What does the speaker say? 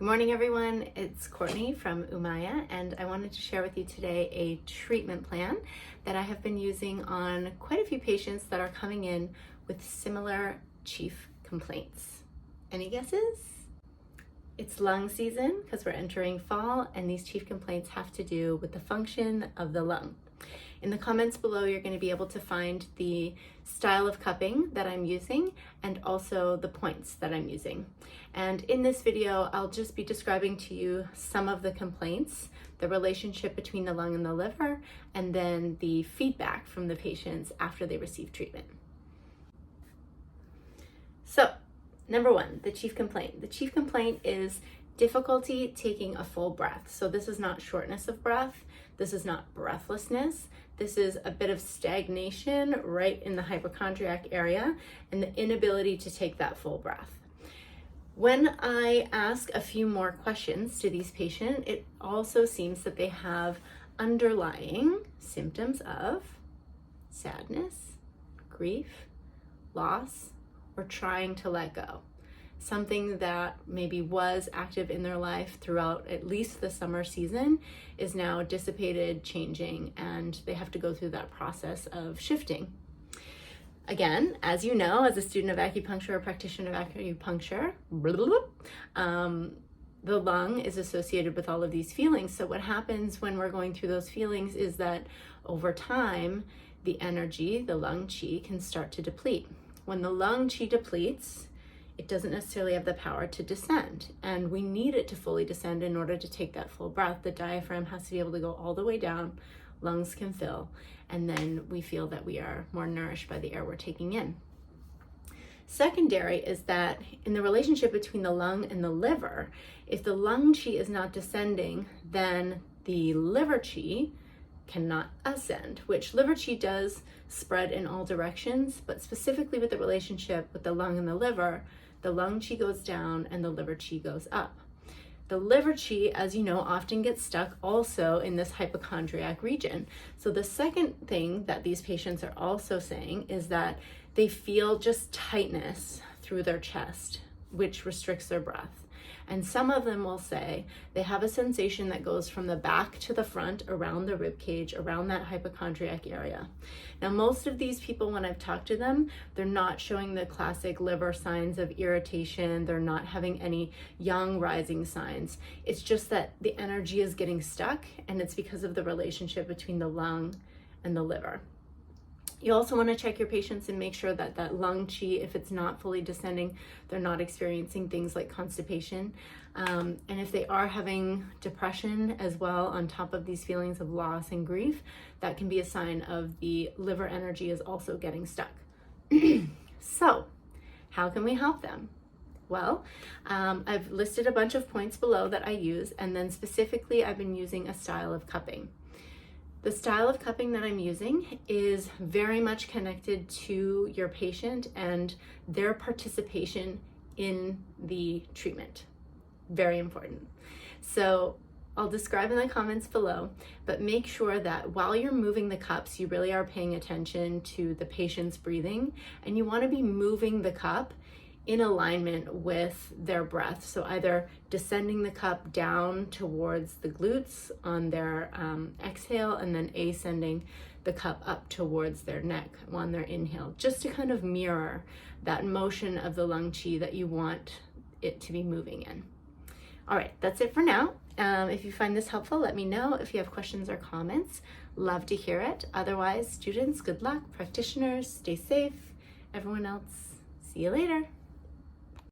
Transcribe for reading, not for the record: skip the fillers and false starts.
Good morning, everyone. It's Courtney from Umaya, and I wanted to share with you today a treatment plan that I have been using on quite a few patients that are coming in with similar chief complaints. Any guesses? It's lung season because we're entering fall, and these chief complaints have to do with the function of the lung. In the comments below, you're going to be able to find the style of cupping that I'm using and also the points that I'm using. And in this video, I'll just be describing to you some of the complaints, the relationship between the lung and the liver, and then the feedback from the patients after they receive treatment. So, number one, the chief complaint. The chief complaint is difficulty taking a full breath. So this is not shortness of breath. This is not breathlessness. This is a bit of stagnation right in the hypochondriac area and the inability to take that full breath. When I ask a few more questions to these patients, it also seems that they have underlying symptoms of sadness, grief, loss, or trying to let go. Something that maybe was active in their life throughout at least the summer season is now dissipated, changing, and they have to go through that process of shifting. Again, as you know, as a student of acupuncture or practitioner of acupuncture, the lung is associated with all of these feelings. So what happens when we're going through those feelings is that over time, the energy, the lung qi, can start to deplete. When the lung qi depletes, it doesn't necessarily have the power to descend, and we need it to fully descend in order to take that full breath. The diaphragm has to be able to go all the way down, lungs can fill, and then we feel that we are more nourished by the air we're taking in. Secondary is that in the relationship between the lung and the liver, if the lung qi is not descending, then the liver qi cannot ascend, which liver qi does spread in all directions, but specifically with the relationship with the lung and the liver, the lung qi goes down and the liver qi goes up. The liver qi, as you know, often gets stuck also in this hypochondriac region. So the second thing that these patients are also saying is that they feel just tightness through their chest, which restricts their breath. And some of them will say they have a sensation that goes from the back to the front, around the rib cage, around that hypochondriac area. Now, most of these people, when I've talked to them, they're not showing the classic liver signs of irritation. They're not having any yang rising signs. It's just that the energy is getting stuck, and it's because of the relationship between the lung and the liver. You also want to check your patients and make sure that that lung qi, if it's not fully descending, they're not experiencing things like constipation. And if they are having depression as well, on top of these feelings of loss and grief, that can be a sign of the liver energy is also getting stuck. So, how can we help them? Well, I've listed a bunch of points below that I use, and then specifically I've been using a style of cupping. The style of cupping that I'm using is very much connected to your patient and their participation in the treatment. Very important. So I'll describe in the comments below, but make sure that while you're moving the cups, you really are paying attention to the patient's breathing, and you want to be moving the cup in alignment with their breath. So either descending the cup down towards the glutes on their exhale, and then ascending the cup up towards their neck on their inhale, just to kind of mirror that motion of the lung qi that you want it to be moving in. All right, that's it for now. If you find this helpful, let me know. If you have questions or comments, love to hear it. Otherwise, students, good luck. Practitioners, stay safe. Everyone else, see you later.